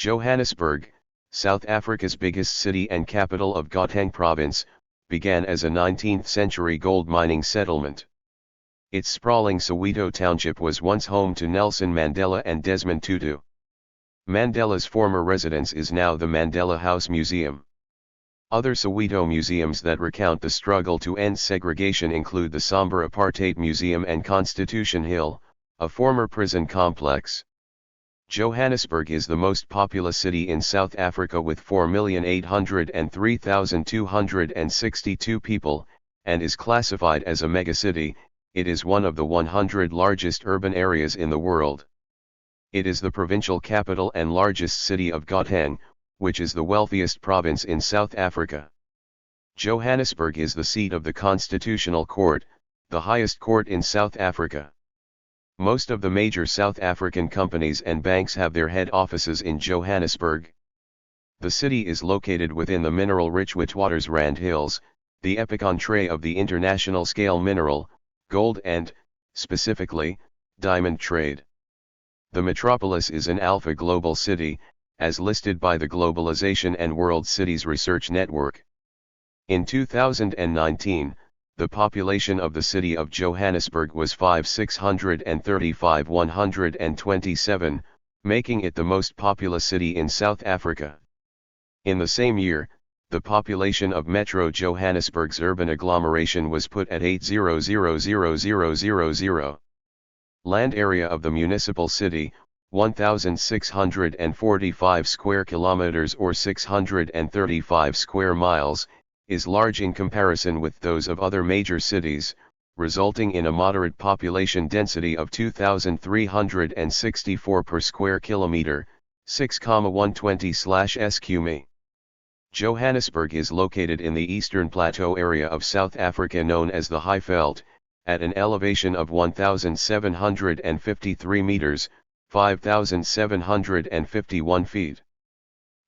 Johannesburg, South Africa's biggest city and capital of Gauteng Province, began as a 19th-century gold mining settlement. Its sprawling Soweto township was once home to Nelson Mandela and Desmond Tutu. Mandela's former residence is now the Mandela House Museum. Other Soweto museums that recount the struggle to end segregation include the Somber Apartheid Museum and Constitution Hill, a former prison complex. Johannesburg is the most populous city in South Africa with 4,803,262 people, and is classified as a megacity. It is one of the 100 largest urban areas in the world. It is the provincial capital and largest city of Gauteng, which is the wealthiest province in South Africa. Johannesburg is the seat of the Constitutional Court, the highest court in South Africa. Most of the major South African companies and banks have their head offices in Johannesburg. The city is located within the mineral-rich Witwatersrand Hills, the epicentre of the international-scale mineral, gold and, specifically, diamond trade. The metropolis is an alpha global city, as listed by the Globalization and World Cities Research Network. In 2019, the population of the city of Johannesburg was 5,635,127, making it the most populous city in South Africa. In the same year, the population of Metro Johannesburg's urban agglomeration was put at 8,000,000. Land area of the municipal city, 1,645 square kilometers or 635 square miles, is large in comparison with those of other major cities, resulting in a moderate population density of 2,364 per square kilometer, 6,120/sq mi. Johannesburg is located in the eastern plateau area of South Africa known as the Highveld, at an elevation of 1,753 meters, 5,751 feet.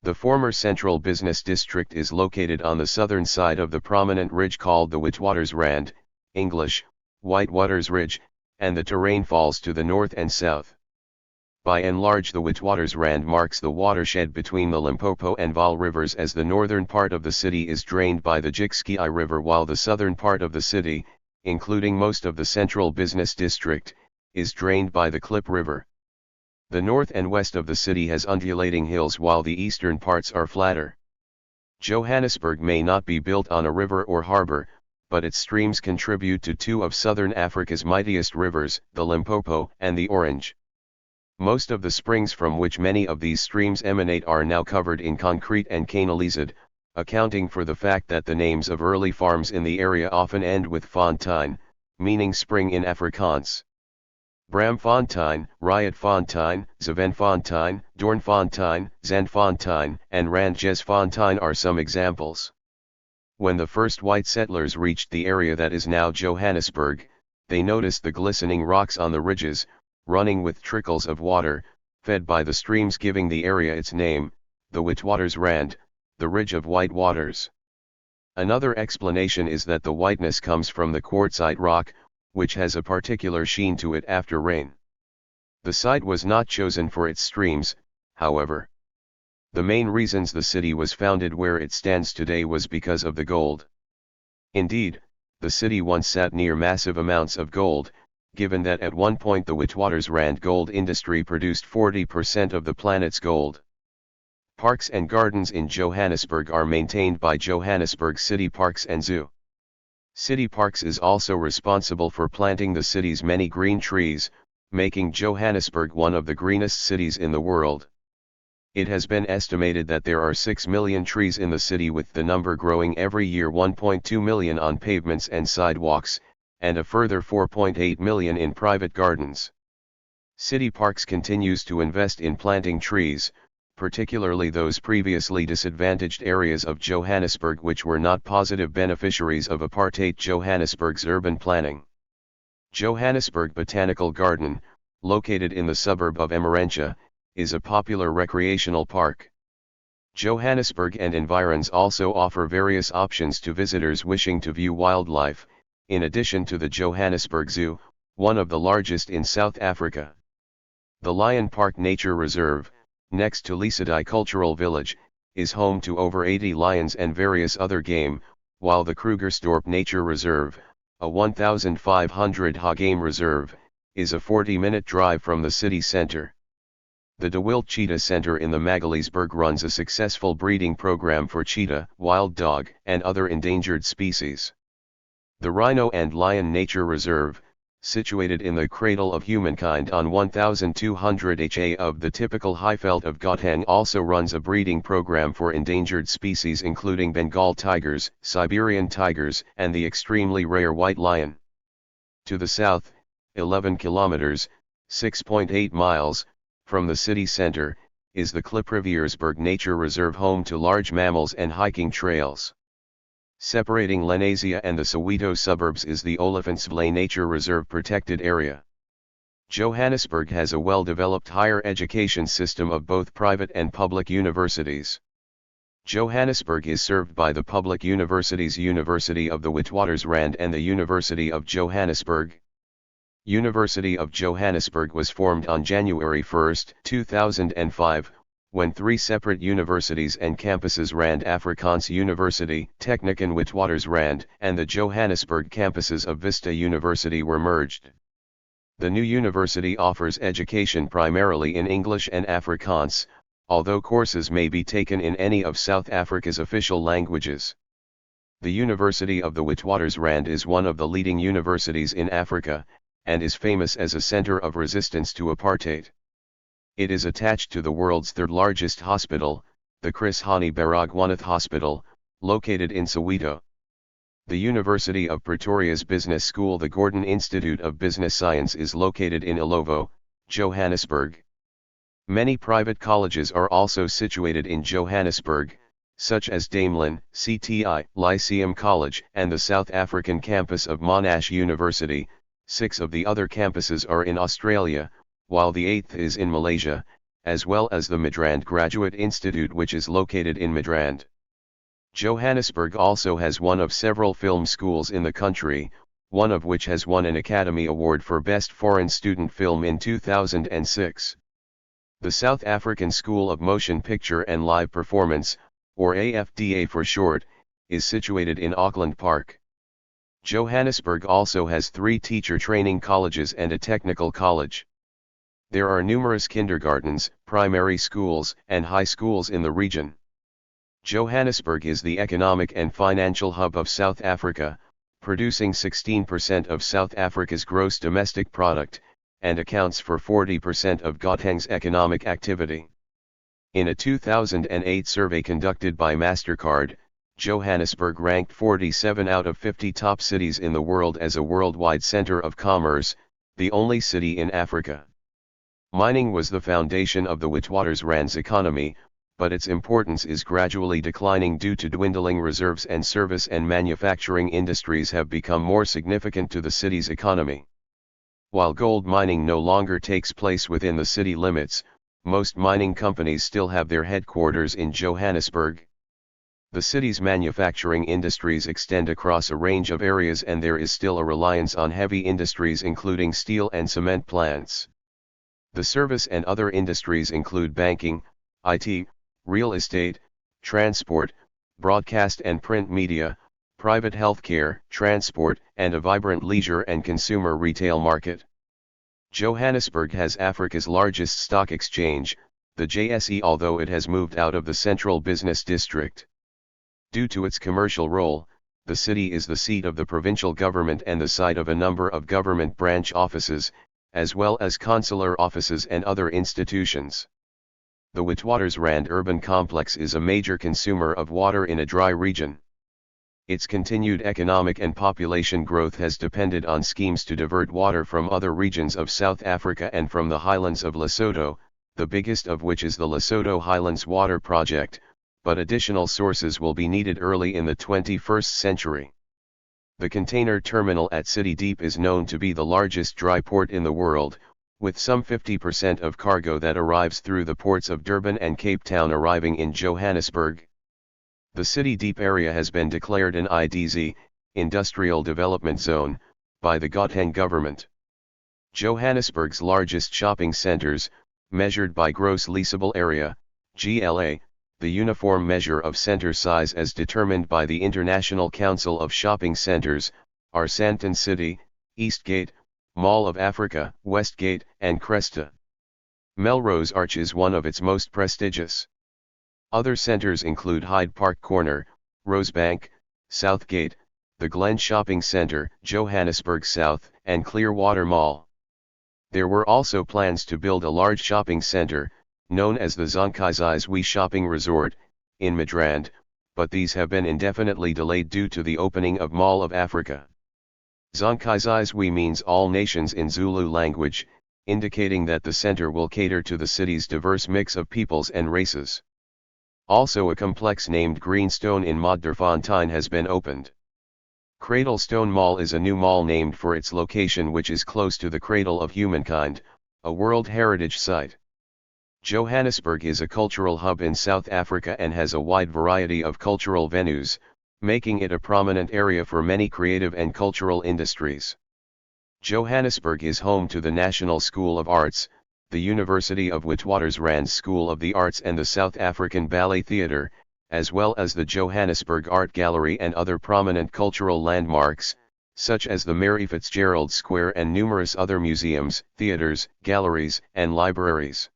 The former central business district is located on the southern side of the prominent ridge called the Witwatersrand, English, Whitewater's Ridge, and the terrain falls to the north and south. By and large the Witwatersrand marks the watershed between the Limpopo and Vaal rivers as the northern part of the city is drained by the Jikski River while the southern part of the city, including most of the central business district, is drained by the Klip River. The north and west of the city has undulating hills while the eastern parts are flatter. Johannesburg may not be built on a river or harbor, but its streams contribute to two of southern Africa's mightiest rivers, the Limpopo and the Orange. Most of the springs from which many of these streams emanate are now covered in concrete and canalized, accounting for the fact that the names of early farms in the area often end with Fontein, meaning spring in Afrikaans. Bramfontein, Rietfontein, Zevenfontein, Doornfontein, Zandfontein, and Randjesfontein are some examples. When the first white settlers reached the area that is now Johannesburg, they noticed the glistening rocks on the ridges, running with trickles of water, fed by the streams giving the area its name, the Witwatersrand, the Ridge of White Waters. Another explanation is that the whiteness comes from the quartzite rock, which has a particular sheen to it after rain. The site was not chosen for its streams, however. The main reasons the city was founded where it stands today was because of the gold. Indeed, the city once sat near massive amounts of gold, given that at one point the Witwatersrand gold industry produced 40% of the planet's gold. Parks and gardens in Johannesburg are maintained by Johannesburg City Parks and Zoo. City Parks is also responsible for planting the city's many green trees, making Johannesburg one of the greenest cities in the world. It has been estimated that there are 6 million trees in the city, with the number growing every year. 1.2 million on pavements and sidewalks, and a further 4.8 million in private gardens. City Parks continues to invest in planting trees, particularly those previously disadvantaged areas of Johannesburg which were not positive beneficiaries of apartheid Johannesburg's urban planning. Johannesburg Botanical Garden, located in the suburb of Emmarentia, is a popular recreational park. Johannesburg and environs also offer various options to visitors wishing to view wildlife, in addition to the Johannesburg Zoo, one of the largest in South Africa. The Lion Park Nature Reserve, next to Lesidai Cultural Village, is home to over 80 lions and various other game, while the Krugersdorp Nature Reserve, a 1,500 ha game reserve, is a 40-minute drive from the city center. The De Wilde Cheetah Center in the Magaliesberg runs a successful breeding program for cheetah, wild dog, and other endangered species. The Rhino and Lion Nature Reserve, situated in the cradle of humankind on 1,200 ha of the typical highveld of Gauteng, also runs a breeding program for endangered species including Bengal tigers, Siberian tigers, and the extremely rare white lion. To the south, 11 kilometers, 6.8 miles, from the city center, is the Klippriviersberg Nature Reserve, home to large mammals and hiking trails. Separating Lenasia and the Soweto suburbs is the Olifantsvlei Nature Reserve protected area. Johannesburg has a well-developed higher education system of both private and public universities. Johannesburg is served by the public universities University of the Witwatersrand and the University of Johannesburg. University of Johannesburg was formed on January 1, 2005, when three separate universities and campuses, Rand Afrikaans University, Technikon Witwatersrand, and the Johannesburg campuses of Vista University were merged. The new university offers education primarily in English and Afrikaans, although courses may be taken in any of South Africa's official languages. The University of the Witwatersrand is one of the leading universities in Africa, and is famous as a center of resistance to apartheid. It is attached to the world's third-largest hospital, the Chris Hani Baragwanath Hospital, located in Soweto. The University of Pretoria's Business School, the Gordon Institute of Business Science, is located in Ilovo, Johannesburg. Many private colleges are also situated in Johannesburg, such as Damelin, CTI, Lyceum College, and the South African campus of Monash University. 6 of the other campuses are in Australia, while the 8th is in Malaysia, as well as the Midrand Graduate Institute, which is located in Midrand. Johannesburg also has one of several film schools in the country, one of which has won an Academy Award for Best Foreign Student Film in 2006. The South African School of Motion Picture and Live Performance, or AFDA for short, is situated in Auckland Park. Johannesburg also has 3 teacher training colleges and a technical college. There are numerous kindergartens, primary schools, and high schools in the region. Johannesburg is the economic and financial hub of South Africa, producing 16% of South Africa's gross domestic product, and accounts for 40% of Gauteng's economic activity. In a 2008 survey conducted by MasterCard, Johannesburg ranked 47 out of 50 top cities in the world as a worldwide center of commerce, the only city in Africa. Mining was the foundation of the Witwatersrand's economy, but its importance is gradually declining due to dwindling reserves, and service and manufacturing industries have become more significant to the city's economy. While gold mining no longer takes place within the city limits, most mining companies still have their headquarters in Johannesburg. The city's manufacturing industries extend across a range of areas, and there is still a reliance on heavy industries including steel and cement plants. The service and other industries include banking, IT, real estate, transport, broadcast and print media, private healthcare, transport, and a vibrant leisure and consumer retail market. Johannesburg has Africa's largest stock exchange, the JSE, although it has moved out of the central business district. Due to its commercial role, the city is the seat of the provincial government and the site of a number of government branch offices, as well as consular offices and other institutions. The Witwatersrand urban complex is a major consumer of water in a dry region. Its continued economic and population growth has depended on schemes to divert water from other regions of South Africa and from the highlands of Lesotho, the biggest of which is the Lesotho Highlands Water Project, but additional sources will be needed early in the 21st century. The container terminal at City Deep is known to be the largest dry port in the world, with some 50% of cargo that arrives through the ports of Durban and Cape Town arriving in Johannesburg. The City Deep area has been declared an IDZ, Industrial Development Zone, by the Gauteng government. Johannesburg's largest shopping centers, measured by gross leasable area, GLA, the uniform measure of center size as determined by the International Council of Shopping Centers, are Sandton City, Eastgate, Mall of Africa, Westgate, and Cresta. Melrose Arch is one of its most prestigious. Other centers include Hyde Park Corner, Rosebank, Southgate, the Glen Shopping Centre, Johannesburg South, and Clearwater Mall. There were also plans to build a large shopping centre, known as the Zonkai'Zizwe Shopping Resort, in Midrand, but these have been indefinitely delayed due to the opening of Mall of Africa. Zonkai'Zizwe means all nations in Zulu language, indicating that the centre will cater to the city's diverse mix of peoples and races. Also, a complex named Greenstone in Maanderfontein has been opened. Cradlestone Mall is a new mall named for its location, which is close to the cradle of humankind, a World Heritage Site. Johannesburg is a cultural hub in South Africa and has a wide variety of cultural venues, making it a prominent area for many creative and cultural industries. Johannesburg is home to the National School of Arts, the University of Witwatersrand School of the Arts, and the South African Ballet Theatre, as well as the Johannesburg Art Gallery and other prominent cultural landmarks, such as the Mary Fitzgerald Square and numerous other museums, theatres, galleries, and libraries.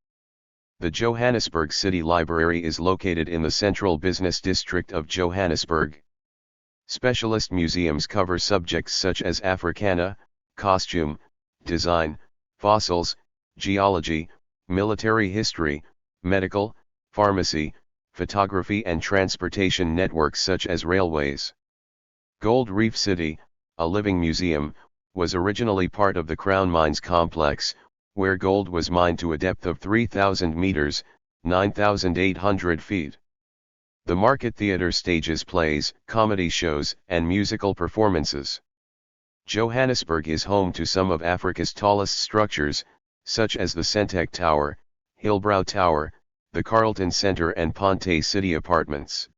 The Johannesburg City Library is located in the central business district of Johannesburg. Specialist museums cover subjects such as Africana, costume, design, fossils, geology, military history, medical, pharmacy, photography, and transportation networks such as railways. Gold Reef City, a living museum, was originally part of the Crown Mines complex, where gold was mined to a depth of 3,000 meters, 9,800 feet. The Market Theatre stages plays, comedy shows, and musical performances. Johannesburg is home to some of Africa's tallest structures, such as the Sentek Tower, Hillbrow Tower, the Carlton Centre, and Ponte City Apartments.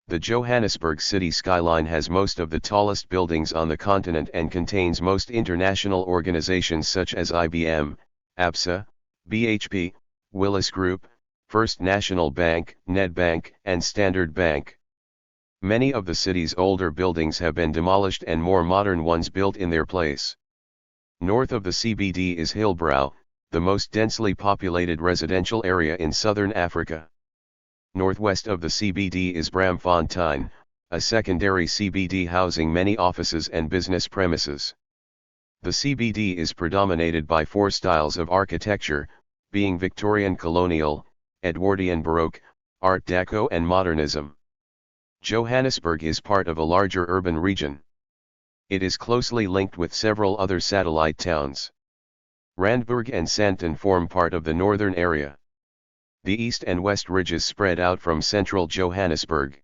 The Johannesburg city skyline has most of the tallest buildings on the continent and contains most international organizations such as IBM, ABSA, BHP, Willis Group, First National Bank, Nedbank, and Standard Bank. Many of the city's older buildings have been demolished and more modern ones built in their place. North of the CBD is Hillbrow, the most densely populated residential area in southern Africa. Northwest of the CBD is Braamfontein, a secondary CBD housing many offices and business premises. The CBD is predominated by four styles of architecture, being Victorian Colonial, Edwardian Baroque, Art Deco, and Modernism. Johannesburg is part of a larger urban region. It is closely linked with several other satellite towns. Randburg and Sandton form part of the northern area. The east and west ridges spread out from central Johannesburg.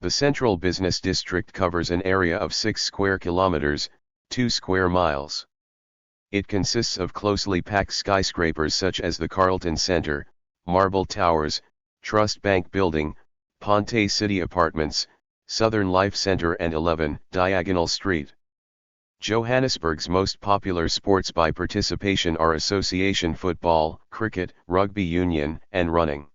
The central business district covers an area of 6 square kilometers, 2 square miles. It consists of closely packed skyscrapers such as the Carlton Centre, Marble Towers, Trust Bank Building, Ponte City Apartments, Southern Life Centre, and 11 Diagonal Street. Johannesburg's most popular sports by participation are association football, cricket, rugby union, and running.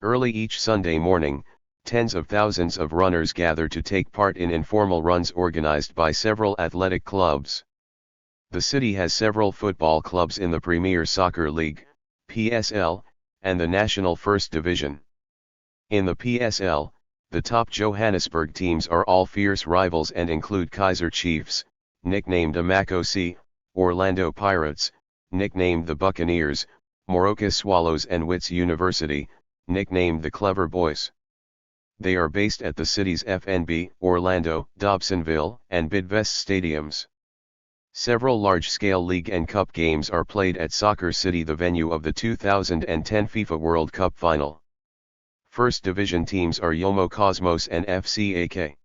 Early each Sunday morning, tens of thousands of runners gather to take part in informal runs organized by several athletic clubs. The city has several football clubs in the Premier Soccer League, PSL, and the National First Division. In the PSL, the top Johannesburg teams are all fierce rivals and include Kaizer Chiefs, nicknamed Amakosi, Orlando Pirates, nicknamed the Buccaneers, Moroka Swallows, and Wits University, nicknamed the Clever Boys. They are based at the city's FNB, Orlando, Dobsonville, and Bidvest stadiums. Several large-scale league and cup games are played at Soccer City, the venue of the 2010 FIFA World Cup final. First division teams are Yomo Cosmos and FCAK.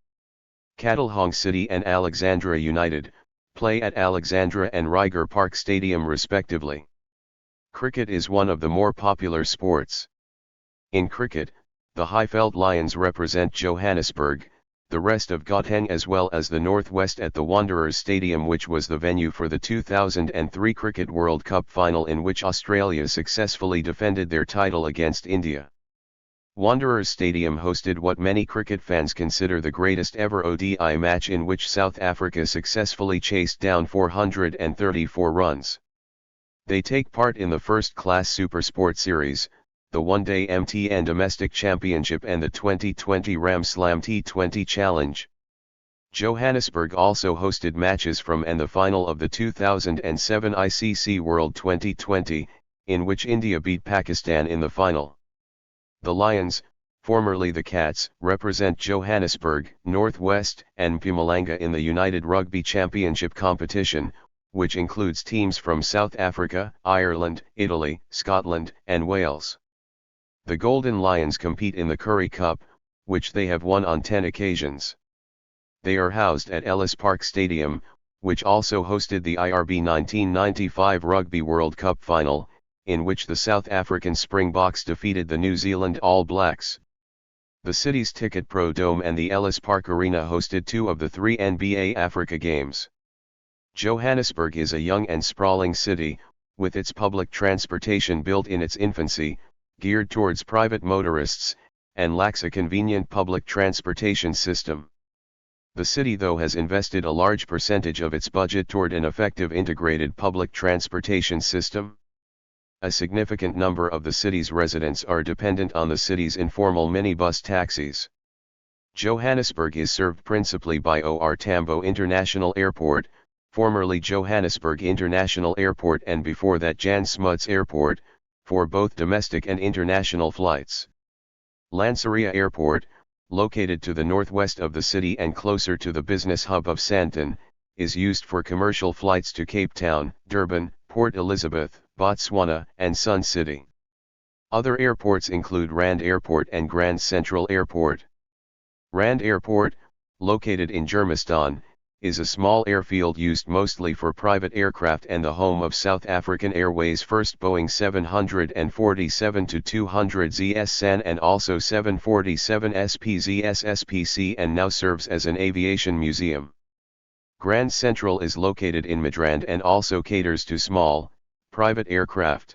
Catalhong City and Alexandra United play at Alexandra and Ryger Park Stadium respectively. Cricket is one of the more popular sports. In cricket, the Highveld Lions represent Johannesburg, the rest of Gauteng as well as the northwest at the Wanderers Stadium, which was the venue for the 2003 Cricket World Cup final in which Australia successfully defended their title against India. Wanderers Stadium hosted what many cricket fans consider the greatest ever ODI match, in which South Africa successfully chased down 434 runs. They take part in the first-class Supersport Series, the one-day MTN Domestic Championship and the 2020 Ram Slam T20 Challenge. Johannesburg also hosted matches from and the final of the 2007 ICC World 2020, in which India beat Pakistan in the final. The Lions, formerly the Cats, represent Johannesburg, Northwest, and Mpumalanga in the United Rugby Championship competition, which includes teams from South Africa, Ireland, Italy, Scotland, and Wales. The Golden Lions compete in the Currie Cup, which they have won on 10 occasions. They are housed at Ellis Park Stadium, which also hosted the IRB 1995 Rugby World Cup final, in which the South African Springboks defeated the New Zealand All Blacks. The city's Ticket Pro Dome and the Ellis Park Arena hosted 2 of the 3 NBA Africa games. Johannesburg is a young and sprawling city, with its public transportation built in its infancy, geared towards private motorists, and lacks a convenient public transportation system. The city though has invested a large percentage of its budget toward an effective integrated public transportation system. A significant number of the city's residents are dependent on the city's informal minibus taxis. Johannesburg is served principally by OR Tambo International Airport, formerly Johannesburg International Airport and before that Jan Smuts Airport, for both domestic and international flights. Lanseria Airport, located to the northwest of the city and closer to the business hub of Sandton, is used for commercial flights to Cape Town, Durban, Port Elizabeth, Botswana, and Sun City. Other airports include Rand Airport and Grand Central Airport. Rand Airport, located in Germiston, is a small airfield used mostly for private aircraft and the home of South African Airways' first Boeing 747-200 SAN and also 747 SPZS SPC, and now serves as an aviation museum. Grand Central is located in Midrand and also caters to small, private aircraft.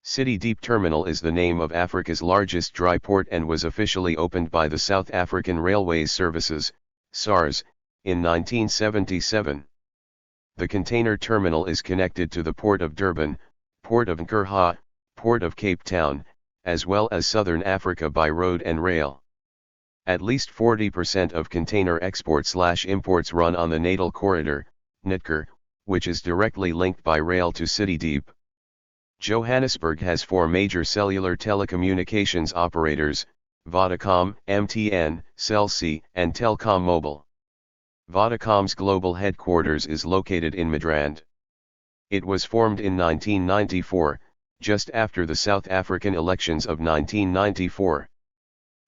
City Deep Terminal is the name of Africa's largest dry port and was officially opened by the South African Railways Services, SARS, in 1977. The container terminal is connected to the Port of Durban, Port of Nkurha, Port of Cape Town, as well as Southern Africa by road and rail. At least 40% of container exports/imports run on the Natal Corridor, NITCOR, which is directly linked by rail to City Deep. Johannesburg has 4 major cellular telecommunications operators, Vodacom, MTN, Cell C, and Telkom Mobile. Vodacom's global headquarters is located in Midrand. It was formed in 1994, just after the South African elections of 1994.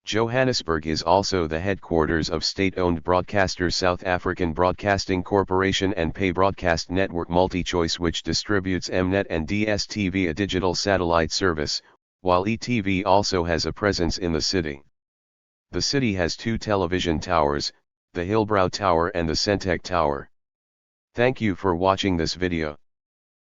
Johannesburg is also the headquarters of state-owned broadcaster South African Broadcasting Corporation and pay broadcast network MultiChoice, which distributes Mnet and DStv, a digital satellite service, while ETV also has a presence in the city. The city has 2 television towers, the Hillbrow Tower and the Centec Tower. Thank you for watching this video.